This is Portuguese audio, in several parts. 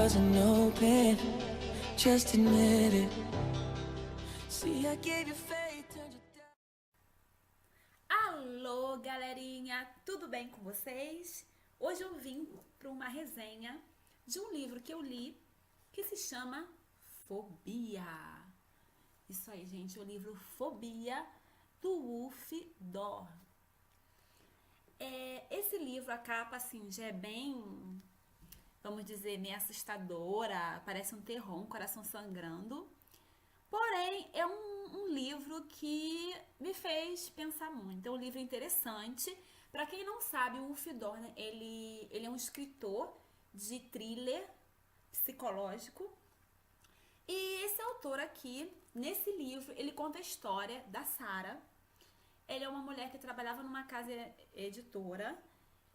wasn't open, just admit it. See, I gave you faith, turned you down. Alô, galerinha, tudo bem com vocês? Hoje eu vim para uma resenha de um livro que eu li que se chama Fobia. Isso aí, gente, o livro Fobia do Wolf Dor. Esse livro, a capa, assim, já é bem, vamos dizer, meio assustadora, parece um terror, um coração sangrando. Porém, é um livro que me fez pensar muito. É um livro interessante. Para quem não sabe, o Wolf Dorner, ele é um escritor de thriller psicológico. E esse autor aqui, nesse livro, ele conta a história da Sarah. Ela é uma mulher que trabalhava numa casa editora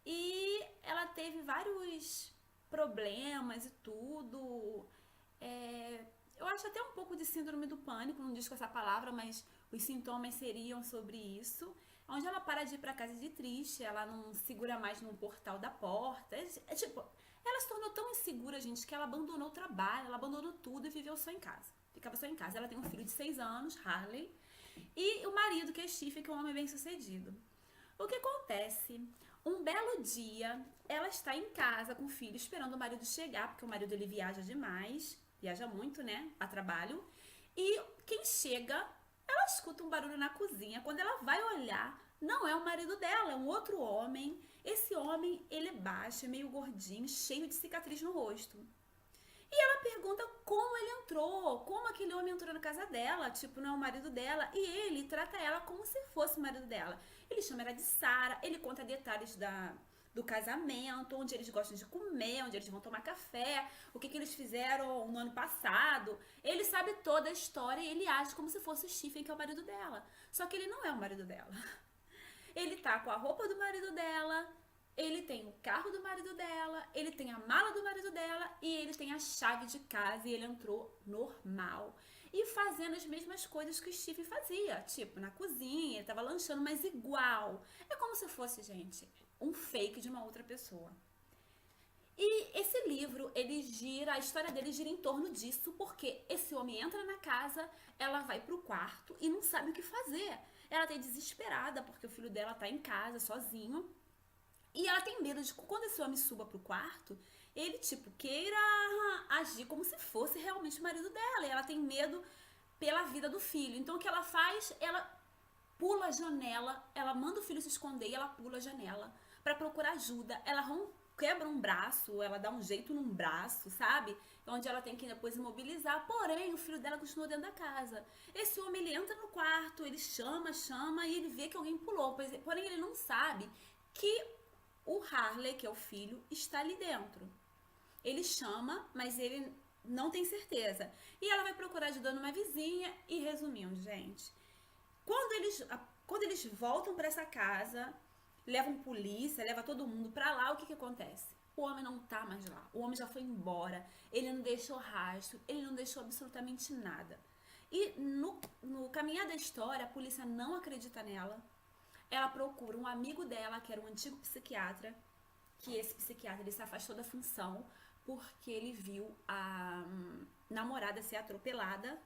e ela teve vários problemas e tudo. Eu acho até um pouco de síndrome do pânico, não diz com essa palavra, mas os sintomas seriam sobre isso. Onde ela para de ir pra casa de triste, ela não segura mais no portal da porta. Tipo, ela se tornou tão insegura, gente, que ela abandonou o trabalho, ela abandonou tudo e viveu só em casa. Ficava só em casa. Ela tem um filho de 6 anos, Harley, e o marido, que é Steve, que é um homem bem sucedido. O que acontece? Um belo dia, ela está em casa com o filho, esperando o marido chegar, porque o marido ele viaja demais, viaja muito, né, a trabalho. E quem chega, ela escuta um barulho na cozinha. Quando ela vai olhar, não é o marido dela, é um outro homem. Esse homem, ele é baixo, é meio gordinho, cheio de cicatriz no rosto. E ela pergunta como ele entrou, como aquele homem entrou na casa dela, tipo, não é o marido dela, e ele trata ela como se fosse o marido dela. Ele chama ela de Sarah, ele conta detalhes do casamento, onde eles gostam de comer, onde eles vão tomar café, o que eles fizeram no ano passado. Ele sabe toda a história e ele age como se fosse o Stephen, que é o marido dela. Só que ele não é o marido dela. Ele tá com a roupa do marido dela, ele tem o carro do marido dela, ele tem a mala do marido dela e ele tem a chave de casa e ele entrou normal. E fazendo as mesmas coisas que o Steve fazia, tipo, na cozinha, ele tava lanchando, mas igual. É como se fosse, gente, um fake de uma outra pessoa. E esse livro, a história dele gira em torno disso, porque esse homem entra na casa, ela vai pro quarto e não sabe o que fazer. Ela tá desesperada, porque o filho dela tá em casa, sozinho. E ela tem medo de que quando esse homem suba pro quarto, ele, tipo, queira agir como se fosse realmente o marido dela. E ela tem medo pela vida do filho. Então, o que ela faz? Ela pula a janela, ela manda o filho se esconder e ela pula a janela pra procurar ajuda. Ela quebra um braço, ela dá um jeito num braço, sabe? Onde ela tem que depois imobilizar. Porém, o filho dela continua dentro da casa. Esse homem, ele entra no quarto, ele chama e ele vê que alguém pulou. Porém, ele não sabe que o Harley, que é o filho, está ali dentro. Ele chama, mas ele não tem certeza. E ela vai procurar ajuda numa vizinha e, resumindo, gente, quando eles voltam para essa casa, levam polícia, leva todo mundo para lá, o que acontece? O homem não tá mais lá. O homem já foi embora. Ele não deixou rastro, ele não deixou absolutamente nada. E no caminhar da história, a polícia não acredita nela. Ela procura um amigo dela, que era um antigo psiquiatra, que esse psiquiatra ele se afastou da função porque ele viu a namorada ser atropelada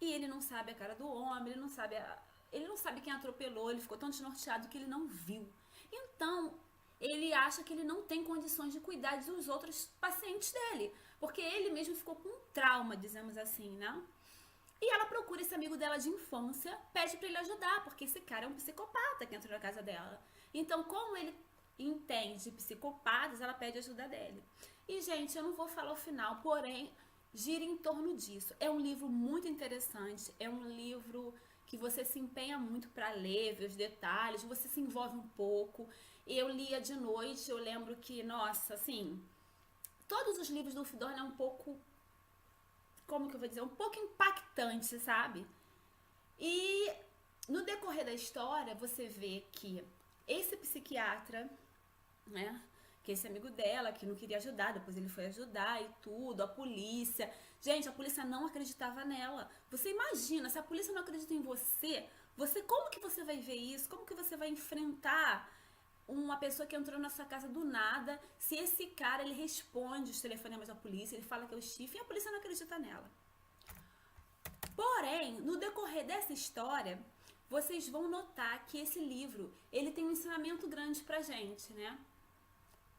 e ele não sabe a cara do homem, ele não sabe quem atropelou, ele ficou tão desnorteado que ele não viu. Então, ele acha que ele não tem condições de cuidar dos outros pacientes dele, porque ele mesmo ficou com um trauma, dizemos assim, né? E ela procura esse amigo dela de infância, pede pra ele ajudar, porque esse cara é um psicopata que entrou na casa dela. Então, como ele entende psicopatas, ela pede ajuda dele. E, gente, eu não vou falar o final, porém, gira em torno disso. É um livro muito interessante, é um livro que você se empenha muito para ler, ver os detalhes, você se envolve um pouco. Eu lia de noite, eu lembro que, nossa, assim, todos os livros do Fidorna é um pouco, como que eu vou dizer, um pouco impactante, sabe? E no decorrer da história, você vê que esse psiquiatra, né, que é esse amigo dela, que não queria ajudar, depois ele foi ajudar e tudo, a polícia. Gente, a polícia não acreditava nela. Você imagina, se a polícia não acredita em você, como que você vai ver isso? Como que você vai enfrentar uma pessoa que entrou na sua casa do nada, se esse cara, ele responde os telefonemas da polícia, ele fala que é o Steve, e a polícia não acredita nela. Porém, no decorrer dessa história, vocês vão notar que esse livro, ele tem um ensinamento grande pra gente, né?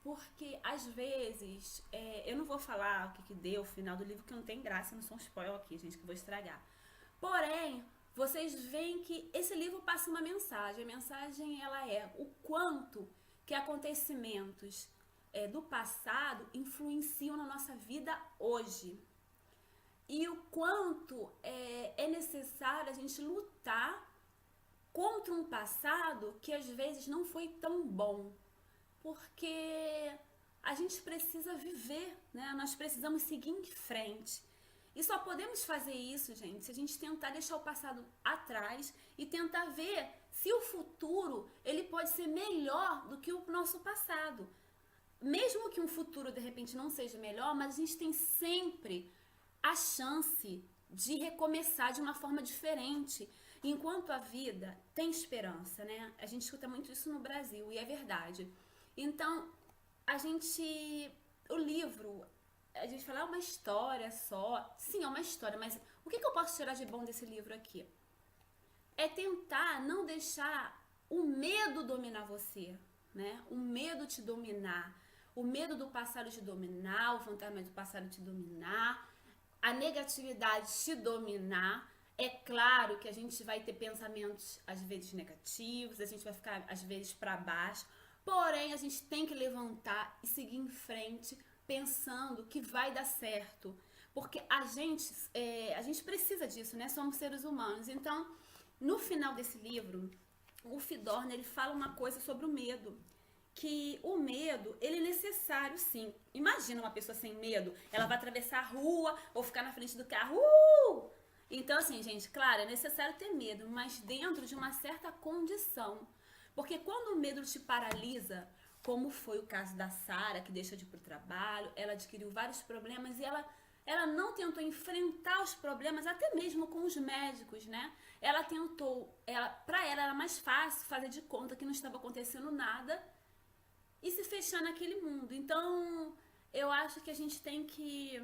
Porque, às vezes, eu não vou falar o que deu o final do livro, que não tem graça, não sou um spoiler aqui, gente, que eu vou estragar. Porém, vocês veem que esse livro passa uma mensagem. A mensagem, ela é o quanto que acontecimentos do passado influenciam na nossa vida hoje. E o quanto é necessário a gente lutar contra um passado que às vezes não foi tão bom. Porque a gente precisa viver, né? Nós precisamos seguir em frente. E só podemos fazer isso, gente, se a gente tentar deixar o passado atrás e tentar ver se o futuro ele pode ser melhor do que o nosso passado. Mesmo que um futuro, de repente, não seja melhor, mas a gente tem sempre a chance de recomeçar de uma forma diferente. Enquanto a vida tem esperança, né? A gente escuta muito isso no Brasil e é verdade. Então, o livro, a gente fala, é uma história só. Sim, é uma história, mas o que eu posso tirar de bom desse livro aqui? É tentar não deixar o medo dominar você, né? O medo te dominar, o medo do passado te dominar, o fantasma do passado te dominar, a negatividade te dominar. É claro que a gente vai ter pensamentos, às vezes, negativos, a gente vai ficar, às vezes, para baixo, porém, a gente tem que levantar e seguir em frente, pensando que vai dar certo, porque a gente precisa disso, né? Somos seres humanos. Então, no final desse livro, o Fidorna, ele fala uma coisa sobre o medo, que o medo, ele é necessário, sim. Imagina uma pessoa sem medo, ela vai atravessar a rua ou ficar na frente do carro. Então, assim, gente, claro, é necessário ter medo, mas dentro de uma certa condição. Porque quando o medo te paralisa, como foi o caso da Sara, que deixou de ir para o trabalho, ela adquiriu vários problemas e ela não tentou enfrentar os problemas, até mesmo com os médicos, né? Ela tentou, para ela era mais fácil fazer de conta que não estava acontecendo nada e se fechar naquele mundo. Então, eu acho que a gente tem que,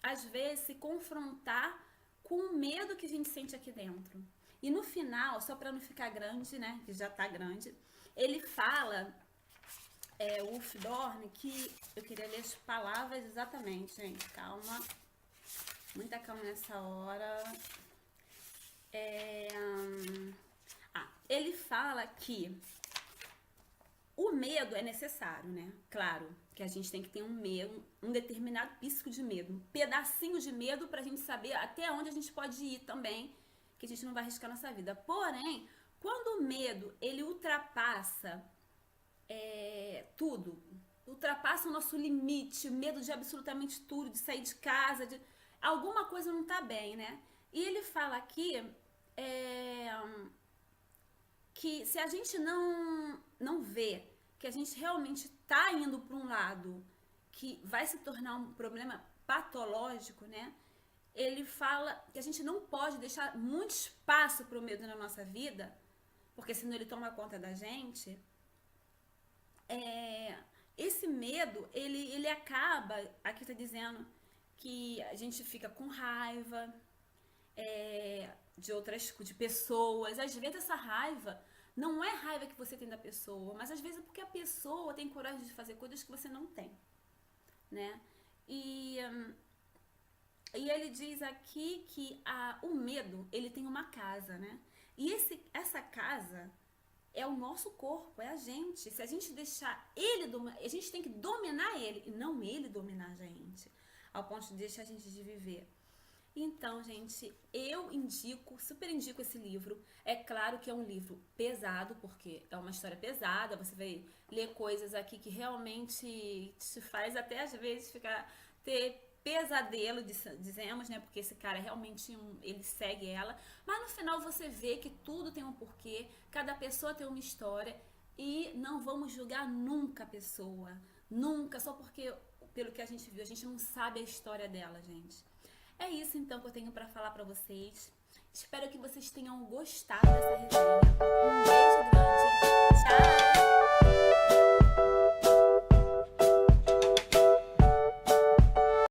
às vezes, se confrontar com o medo que a gente sente aqui dentro. E no final, só para não ficar grande, né, que já tá grande, ele fala, o Fidorna, que eu queria ler as palavras exatamente, gente, calma, muita calma nessa hora. Ele fala que o medo é necessário, né? Claro que a gente tem que ter um medo, um determinado pisco de medo, um pedacinho de medo pra gente saber até onde a gente pode ir também, que a gente não vai arriscar nossa vida. Porém, quando o medo, ele ultrapassa tudo, ultrapassa o nosso limite, medo de absolutamente tudo, de sair de casa, alguma coisa não tá bem, né? E ele fala aqui que se a gente não vê que a gente realmente tá indo para um lado que vai se tornar um problema patológico, né? Ele fala que a gente não pode deixar muito espaço para o medo na nossa vida, porque senão ele toma conta da gente. Esse medo, ele acaba, aqui está dizendo que a gente fica com raiva de pessoas. Às vezes essa raiva não é raiva que você tem da pessoa, mas às vezes é porque a pessoa tem coragem de fazer coisas que você não tem, né? E ele diz aqui que o medo, ele tem uma casa, né? E essa casa é o nosso corpo, é a gente. Se a gente deixar a gente tem que dominar ele, e não ele dominar a gente, ao ponto de deixar a gente de viver. Então, gente, eu super indico esse livro. É claro que é um livro pesado, porque é uma história pesada, você vai ler coisas aqui que realmente te faz até às vezes ter pesadelo, dizemos, né? Porque esse cara realmente ele segue ela, mas no final você vê que tudo tem um porquê, cada pessoa tem uma história e não vamos julgar nunca a pessoa, nunca, só porque pelo que a gente viu, a gente não sabe a história dela, gente. É isso então que eu tenho pra falar pra vocês. Espero que vocês tenham gostado dessa resenha. Um beijo grande.